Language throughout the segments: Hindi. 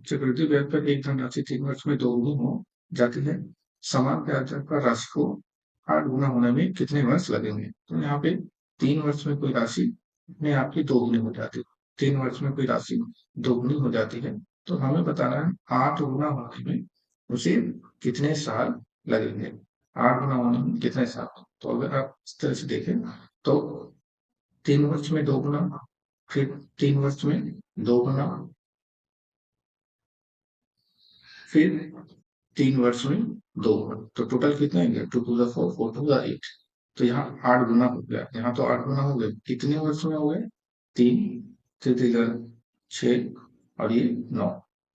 चक्रवृद्धि ब्याज पर एक धनराशि 3 वर्ष में दोगुनी हो जाती है, समान ब्याज दर पर राशि को 8 गुना होने में कितने वर्ष लगेंगे? तो यहाँ पे 3 वर्ष में कोई राशि अपने आप की दोगुनी हो जाती है। 3 वर्ष में कोई राशि दोगुनी हो जाती है, तो हमें बताना है 8 गुना होने में उसे कितने साल लगेंगे। 8 गुना होने में कितने साल? तो अगर आप इस तरह से देखें तो 3 वर्ष में 2 गुना, फिर 3 वर्ष में 2 गुना, फिर 3 वर्ष में 2 गुना, तो टोटल कितने होंगे? 2 टू द 4, 4 टू द 8। तो यहाँ 8 गुना हो गया, यहाँ तो 8 गुना हो गए। कितने वर्ष में हो गए? 3, 6 और ये 9,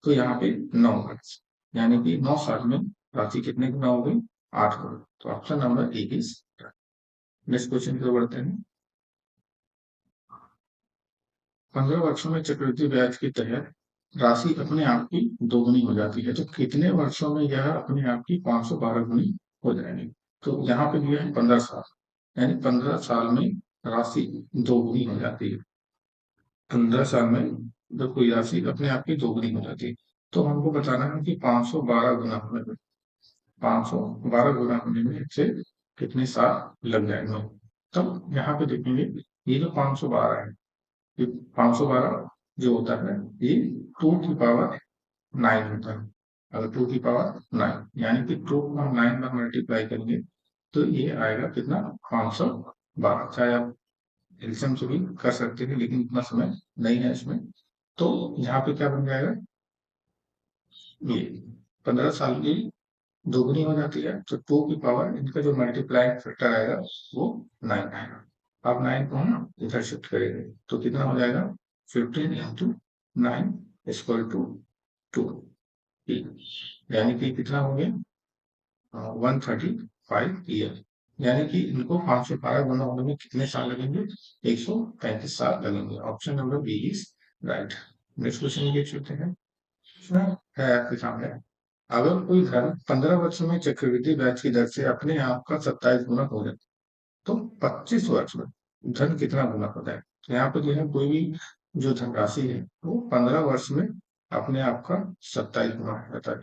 तो यहाँ पे 9 वर्ष, यानी कि 9 साल में राशि कितने गुना हो गई? 8 गुना। तो option number A is. Next question की ओर बढ़ते हैं। 15 वर्षों में चक्रवृद्धि ब्याज के तहत राशि अपने आप की दोगुनी हो जाती है, तो कितने वर्षों में यह अपने आप की 512 गुनी हो जाएगी? तो यहाँ पे दिया है 15 साल, यानी 15 साल में राशि दोगुनी हो जाती है। 15 साल में जब कोई राशि अपने आप की दोगुनी हो जाती है, तो हमको बताना है कि 512 गुना होने में, 512 गुना होने में इससे कितने साल लग जाएंगे? तब यहाँ पे देखेंगे, ये जो 512 है, ये 512 जो होता है ये 2 की पावर 9 होता है। अगर 2 की पावर 9, यानी कि 2 को हम 9 बार मल्टीप्लाई करेंगे तो ये आएगा कितना? 512। चाहे आप एल्सियम से भी कर सकते हैं, लेकिन इतना समय नहीं है इसमें। तो यहाँ पे क्या बन जाएगा? ये 15 साल की दोगुनी हो जाती है, तो 2 की पावर इनका जो मल्टीप्लाइंग फैक्टर आएगा वो 9 आएगा। अब 9 को हम इधर शिफ्ट करेंगे तो कितना हो जाएगा? 15 इंटू 9 इक्वल टू 2, यानी कि कितना हो गया? 135 ईयर, यानी कि इनको 512 गुना होने में कितने साल लगेंगे? 135 साल लगेंगे। Option number B is right. Next question देख सकते हैं, है आपके सामने। अगर कोई धन 15 वर्षों में चक्रवृद्धि ब्याज की दर से अपने आप का 27 गुना हो जाए, तो 25 वर्ष में धन कितना गुना होता है? तो यहाँ पर जो है कोई भी जो धनराशि है वो 15 वर्ष में अपने आप का 27 गुना हो जाता है।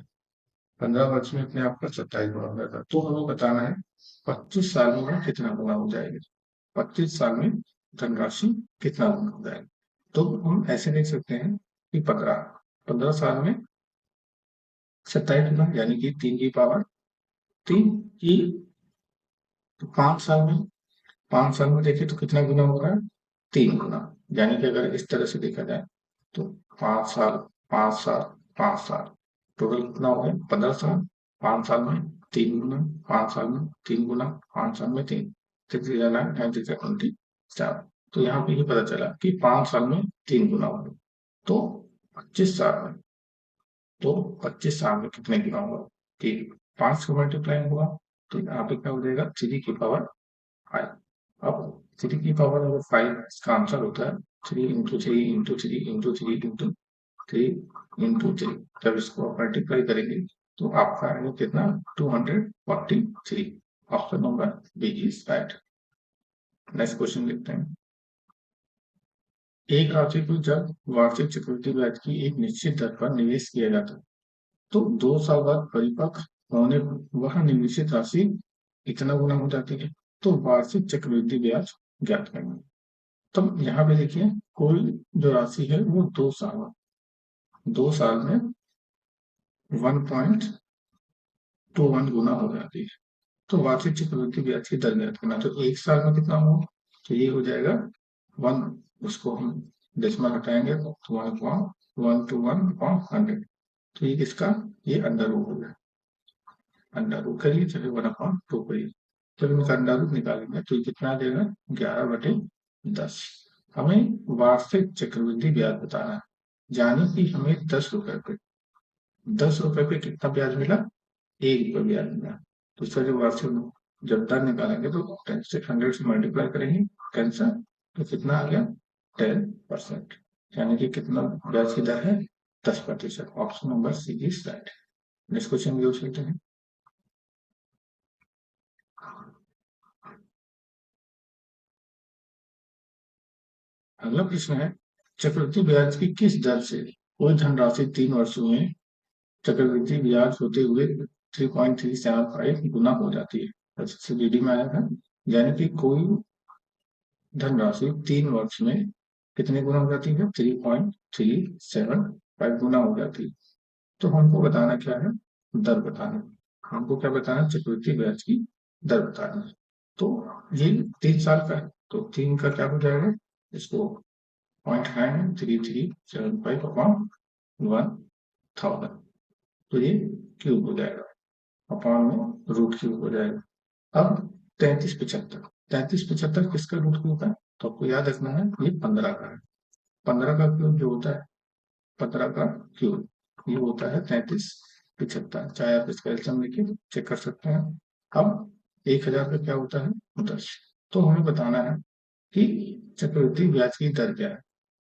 15 वर्ष में अपने आप का 27 गुना हो जाता है, तो हमें बताना है 25 साल में कितना गुना हो जाएगा। 25 साल में धनराशि कितना गुना हो जाएगा? तो हम ऐसे देख सकते हैं कि 15 साल में 27 गुना, यानी कि 3 की पावर 3 की, तो 5 साल में देखिए तो कितना गुना हो रहा है? 3 गुना। यानी कि अगर इस तरह से देखा जाए तो 5 साल, 5 साल, 5 साल, टोटल कितना हो गया? 15 साल। 5 साल में 3 गुना, 5 साल में 3 गुना, 5 साल में 3, 27। तो यहाँ पे ये पता चला कि 5 साल में 3 गुना होगा। तो 25 साल में, तो 25 साल में कितने गुना होगा? कि 5 का मल्टीप्लाई होगा, तो यहाँ पे क्या हो जाएगा? 3 की पावर 5। अब 3 की पावर अगर 5 इसका आंसर होता है 3 into 3 into 3 into 3 into 3 into 3, जब इसको मल्टीप्लाई करेंगे तो आपका आएगा कितना? 243। Option number B is right. Next question देखते हैं। एक राशि को जब वार्षिक चक्रवृद्धि ब्याज की एक निश्चित दर पर निवेश किया जाता है, तो 2 साल बाद परिपक्व होने पर वह निवेशित राशि कितना गुना हो जाती है? तो वार्षिक चक्रवृद्धि ब्याज ज्ञात करना। तो यहाँ पे देखिए कुल जो राशि है वो 2 साल में 1.21 गुना हो जाती है। तो वार्षिक चक्रवृद्धि ब्याज की दर ज्ञात करना, तो 1 साल में कितना होगा? तो ये हो जाएगा 1, इसको हम डेसिमल हटाएंगे तो 1.121/100। तो ये किसका? ये अंडर रूट हो गया। अंडर रूट करिए, चलिए 1/2 करिए। जब इनका अंडर रूट निकालेंगे तो ये कितना देगा? 11/10। हमें वार्षिक चक्रवृद्धि ब्याज बताना है, यानी कि हमें 10 रुपए पे कितना ब्याज मिला? 1 रुपये ब्याज मिला। तो इसका जो वार्षिक जब दर निकालेंगे तो 10 से 100 से मल्टीप्लाई करेंगे, कैंसर, तो कितना आ गया? 10%, यानी कि कितना ब्याज की दर है? 10%। Option number C is right. Next question भी चलते हैं। अगला प्रश्न है, चक्रवृद्धि ब्याज की किस दर से कोई धनराशि 3 वर्षों में चक्रवृद्धि ब्याज होते हुए 3.375 गुना हो जाती है। सब्सिडी में आया है, यानी कि कोई धनराशि 3 वर्ष में कितने गुना हो जाती है? 3.375 गुना हो जाती है। तो हमको बताना क्या है? दर बताना। हमको क्या बताना है? चक्रवृद्धि ब्याज की दर बताना है। तो ये 3 साल का है, तो 3 का क्या हो जाएगा? इसको 0.9375 अपॉन 1000, तो ये क्यूब हो जाएगा, अपॉन में रूट क्यूब हो जाएगा। अब 3375, 3375 किसका रूट क्यूब है? तो आपको याद रखना है ये 15 का है। 15 का क्यूब जो होता है, 15 का क्यूब ये होता है 3375, चाहे आप इसका एल्सियम लेके चेक कर सकते हैं। अब 1000 का क्या होता है? 10। तो हमें बताना है कि चक्रवृद्धि ब्याज की दर क्या है।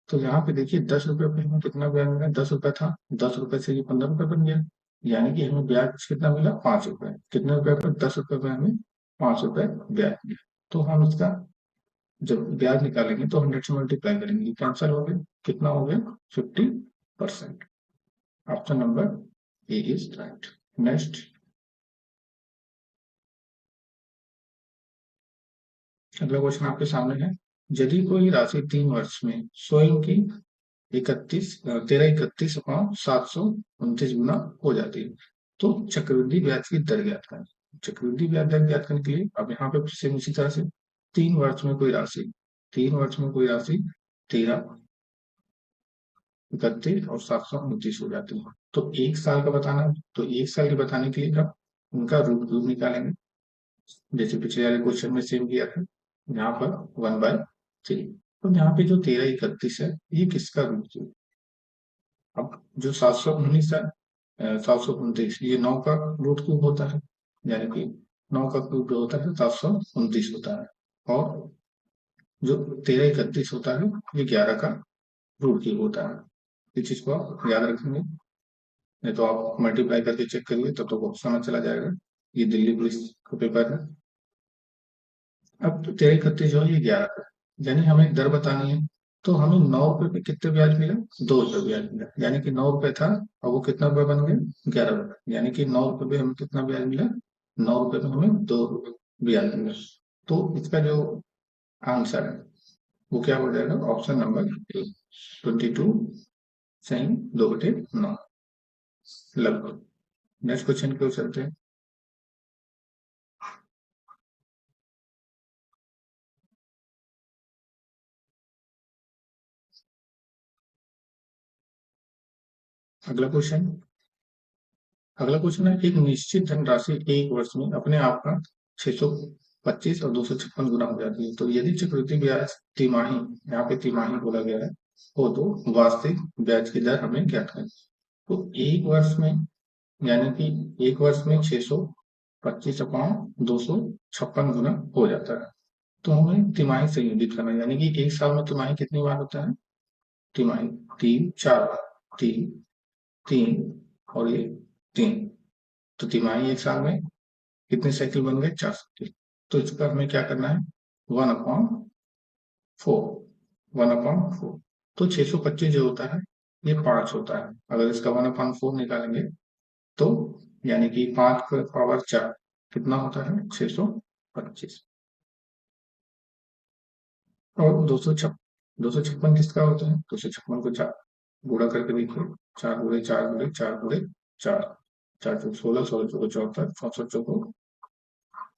तो यहाँ पे देखिए 10 रुपए पे हमें कितना ब्याज मिला? 10 रुपए था, 10 रुपए से ये 15 रुपए बन गया, यानी कि हमें ब्याज कितना मिला? 5 रुपए। कितने रुपए पर? 10 रुपए पे हमें 5 रुपए ब्याज मिला। तो हम इसका जब ब्याज निकालेंगे तो 100 से मल्टीप्लाई करेंगे, कैंसिल हो गया, कितना हो गया? 50%। Option number A is right. Next, अगला क्वेश्चन आपके सामने है। यदि कोई राशि 3 वर्ष में स्वयं की 1331 गुना हो जाती है, तो चक्रवृद्धि ब्याज की दर ज्ञात करें। चक्रवृद्धि ब्याज दर ज्ञात करने के लिए अब यहाँ पे सेम उसी तरह से 3 वर्ष में कोई राशि, 13 31 और 729 हो जाती है। तो 1 साल का बताना है, तो 1 साल के बताने के लिए हम उनका रूट क्यूब निकालेंगे, जैसे पिछले वाले क्वेश्चन में सेम किया था। यहाँ पर 1/3। तो यहाँ पे जो 1331 है, ये किसका रूट क्यूब? अब जो 719 है, 729, ये 9 का रूट क्यूब होता है, यानी कि 9 का क्यूब जो होता है 729 होता है। और जो 1331 होता है, ये 11 का रूट क्यूब होता है। इस चीज को आप याद रखेंगे, नहीं तो आप मल्टीप्लाई करके चेक करिए, तब तो समझ चला जाएगा। ये दिल्ली पुलिस का पेपर है। अब तो 1331 जो है ये 11 का, यानी हमें दर बतानी है। तो हमें 9 रुपए पे कितने ब्याज मिला? 2 रुपए ब्याज मिला, यानी कि 9 रुपए था और वो कितना रुपए बन गया? 11 रुपए, यानी कि 9 रुपए पे हमें कितना ब्याज मिला? 9 रुपए पे हमें 2 रुपए ब्याज मिला। तो इसका जो आंसर है वो क्या हो जाएगा? ऑप्शन नंबर ए, 22 सही, 2/9 लगभग। नेक्स्ट क्वेश्चन की ओर चलते हैं। अगला क्वेश्चन है, एक निश्चित धनराशि 1 वर्ष में अपने आप का 625 और 256 गुना हो जाती है। तो यदि चक्रवृद्धि ब्याज तिमाही, यहाँ पे तिमाही बोला गया है, हो तो वार्षिक ब्याज की दर हमें ज्ञात करें। तो 1 वर्ष में, यानी कि 1 वर्ष में 625 अपॉन 256 गुना हो जाता है। तो हमें तिमाही संयोजित करना है, यानी कि 1 साल में तिमाही कितनी बार होता है? तिमाही 3 4 बार, 3 3 और ये 3। तो तिमाही 1 साल में कितने साइकिल बन गए? 4 साइकिल। तो इसका हमें क्या करना है? 1/4, 1/4। तो 625 जो होता है ये 5 होता है। अगर इसका 1/4 निकालेंगे तो यानी कि 5 का पावर 4 कितना होता है? 625। और 256 किसका होता है? 256 को 4 गुणा करके देखिए, 4 गुणे 4 गुणे 4 गुणे 4, 4 चौक 16, 16 चौको 74, 64 चौको,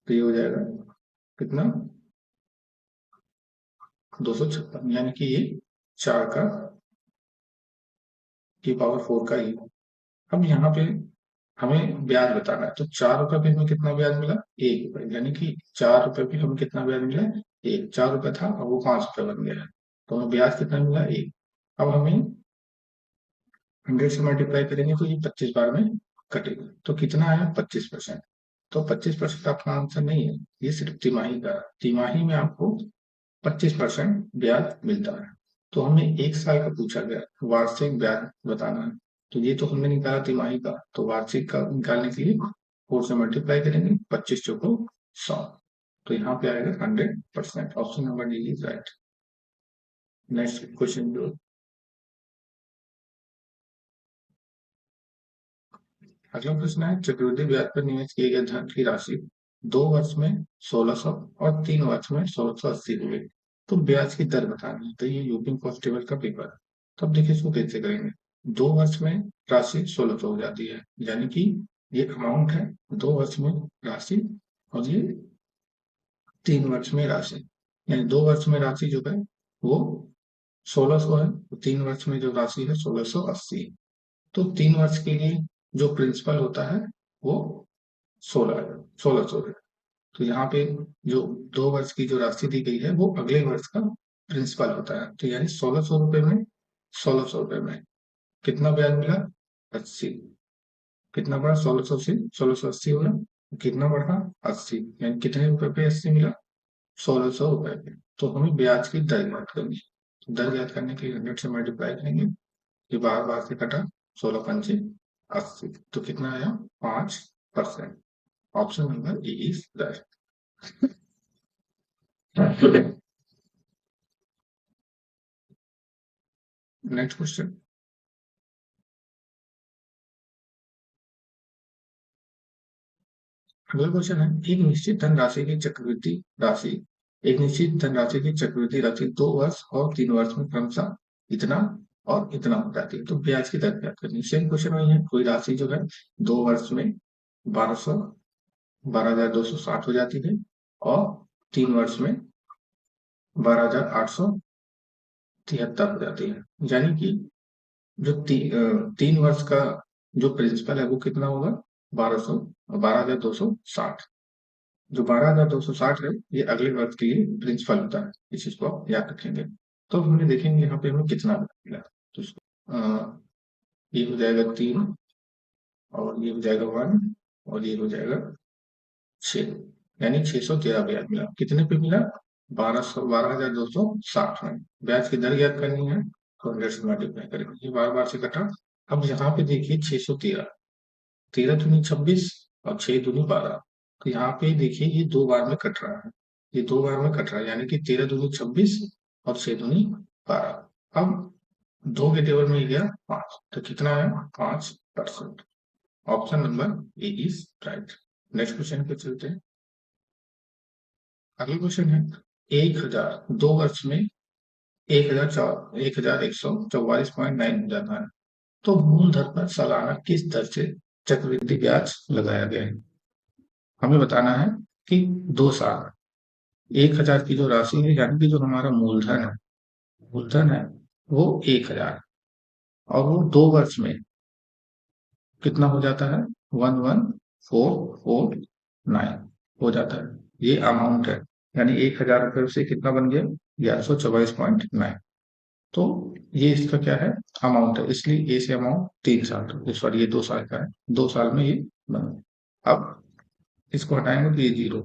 तो ये हो जाएगा कितना? 256, यानी कि ये 4 का की पावर 4 का ही। अब यहाँ पे हमें ब्याज बताना है, तो 4 रुपए पे हमें कितना ब्याज मिला? 1 रुपए, यानी कि 4 रुपए पे हमें कितना ब्याज मिला? 4 रुपए था और वो 5 रुपए बन गया है, तो हमें ब्याज कितना मिला? 1। अब हमें 100 से मल्टीप्लाई करेंगे तो ये 25 बार में कटेगा, तो कितना आया? 25%। तो 25% आपका आंसर नहीं है, ये सिर्फ तिमाही का। तिमाही में आपको 25% ब्याज मिलता है। तो हमें 1 साल का पूछा गया, वार्षिक ब्याज बताना है। तो ये तो हमने निकाला तिमाही का, तो वार्षिक का निकालने के लिए 4 से मल्टीप्लाई करेंगे, 25 चौको 100, तो यहाँ पे आएगा 100%। Option number D is right. Next question जो अगला प्रश्न है, चक्रवृद्धि ब्याज पर निवेश किए गए धन की राशि 2 वर्ष में 1600 और 3 वर्ष में 1680 हुई। तो ब्याज की दर बतानी है। तो ये यूपी कांस्टेबल का पेपर है। तब देखिए इसको कैसे करेंगे। 2 वर्ष में राशि 1600 हो जाती है, यानी कि ये अमाउंट है 2 वर्ष में राशि, और ये 3 वर्ष में राशि, यानी 2 वर्ष में राशि जो है वो 1600 है, तो 3 वर्ष में जो राशि है 1680। तो 3 वर्ष के लिए जो प्रिंसिपल होता है वो 1600 है। तो यहाँ पे जो 2 वर्ष की जो राशि दी गई है वो अगले वर्ष का प्रिंसिपल होता है। तो यानी 1600 रुपए में 1600 रुपए में कितना ब्याज मिला? 80। कितना बढ़ा? 1600 से 1680 हुआ। कितना बढ़ा? 80। यानी कितने रुपए पे 80 मिला? 1600 रुपए पे। तो हमें ब्याज की दर याद करनी है। दर याद करने के लिए 100 से मल्टीप्लाई करेंगे। ये बार बार से कटा, 16 पंचे 80। तो कितना आया? 5%। Option number A is that. Next question. अगला क्वेश्चन है, एक निश्चित धनराशि की चक्रवृद्धि राशि एक निश्चित धनराशि की चक्रवृद्धि राशि 2 वर्ष और 3 वर्ष में क्रमशः इतना और इतना हो जाती है। तो ब्याज की दर ज्ञात करनी है। सेम क्वेश्चन वही है। कोई राशि जो है 2 वर्ष में 12,260 हो जाती है, और 3 वर्ष में 12,873 हो जाती है। यानी कि जो 3 वर्ष का जो प्रिंसिपल है वो कितना होगा? 12,260। जो 12,260 है ये अगले वर्ष के लिए प्रिंसिपल होता है। इस चीज को आप याद रखेंगे। तो हमने देखेंगे यहाँ पे हमें कितना मिला। तो इसको ये हो जाएगा 3, और ये हो जाएगा 1, और ये हो जाएगा 6, यानी 613 ब्याज मिला। कितने पे मिला? 12,260 में। ब्याज की दर याद करनी है, तो 100 से मल्टीप्लाई करेंगे। ये बार बार से कटा। अब यहाँ पे देखिए 613, 13 दूनी 26 और 6 दूनी 12। तो यहाँ पे देखिए ये 2 बार में कट रहा है। ये 2 बार में कट रहा है, यानी कि 13 दूनी 26 और 6 दूनी 12। अब 2 के टेबल में गया 5, तो कितना है? 5%। Option number A is right. Next question पे चलते हैं। अगला क्वेश्चन है, 1000 2 वर्ष में 1144.9 हो जाता है। तो मूल दर पर सालाना किस दर से चक्रवृद्धि ब्याज लगाया गया है? हमें बताना है कि 2 साल 1000 की जो राशि है, यानी कि जो हमारा मूलधन है वो 1000, और वो 2 वर्ष में कितना हो जाता है? 11,449 हो जाता है। ये अमाउंट है, यानी 1000 रुपए से कितना बन गया? 1124.9। तो ये इसका क्या है? अमाउंट है। इसलिए ए से अमाउंट 3 साल, सॉरी ये 2 साल का है। 2 साल में ये बना। अब इसको हटाएंगे तो ये 0।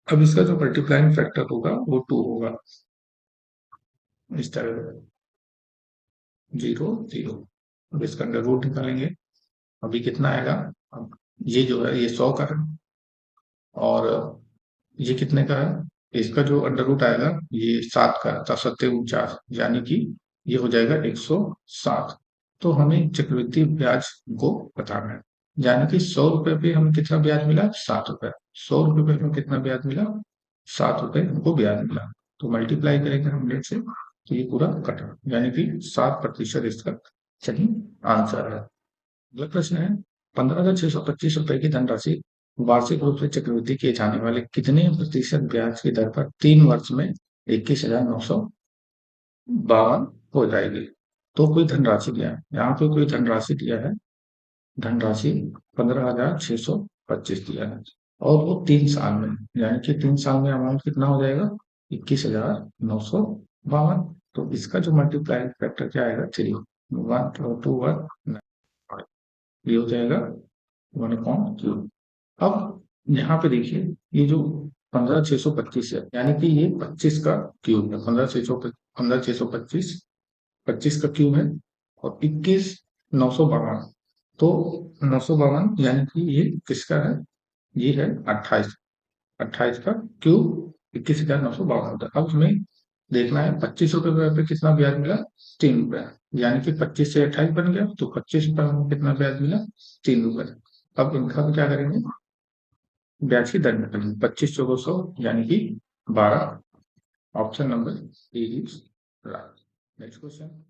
अब इसका जो मल्टीप्लाइंग फैक्टर होगा वो 2 होगा। इस तरह 0 0। अब इसका अंडर रूट निकालेंगे। अभी कितना आएगा? अब ये जो है ये 100 का है, और ये कितने का है? इसका जो अंडर रूट आएगा ये 7 का है, 7 यानी कि ये हो जाएगा 107। तो हमें चक्रवृद्धि ब्याज को बताना है, यानी कि 100 रुपए पे हमें कितना ब्याज मिला? 7 रुपए। 100 रुपए पे हमें कितना ब्याज मिला? 7 रुपए हमको ब्याज मिला। तो मल्टीप्लाई करेंगे हम 100 से, तो ये पूरा कटा, यानी कि 7% इसका सही आंसर है। अगला प्रश्न है, 15,625 रुपए की धनराशि वार्षिक रूप से चक्रवृद्धि किए जाने वाले कितने प्रतिशत ब्याज की दर पर 3 वर्ष में 21,952 हो जाएगी? तो कोई धनराशि दिया है, यहाँ पे कोई धनराशि दिया है। धनराशि 15,625 दिया है, और वो 3 साल में, यानी कि 3 साल में अमाउंट कितना हो जाएगा? 21,952। तो इसका जो मल्टीप्लाई फैक्टर क्या आएगा? 3, 1 ये हो जाएगा 1/3। अब यहाँ पे देखिए ये जो 15,625 है, यानी कि ये 25 का क्यूब है। 15,625 25 का क्यूब है, और 21,952। तो 952 यानी कि ये किसका है? ये है 28। 28 का क्यूब 21,952 होता है। अब हमें देखना है 25 रुपए पे कितना ब्याज मिला, 3 रुपए, यानी कि 25 से 28 बन गया, तो 25 रुपए में कितना ब्याज मिला, 3 रुपए। अब इनका हम क्या करेंगे, ब्याज की दर निकालेंगे, 25 चौको 100 यानी कि 12। Option number A is right. Next question.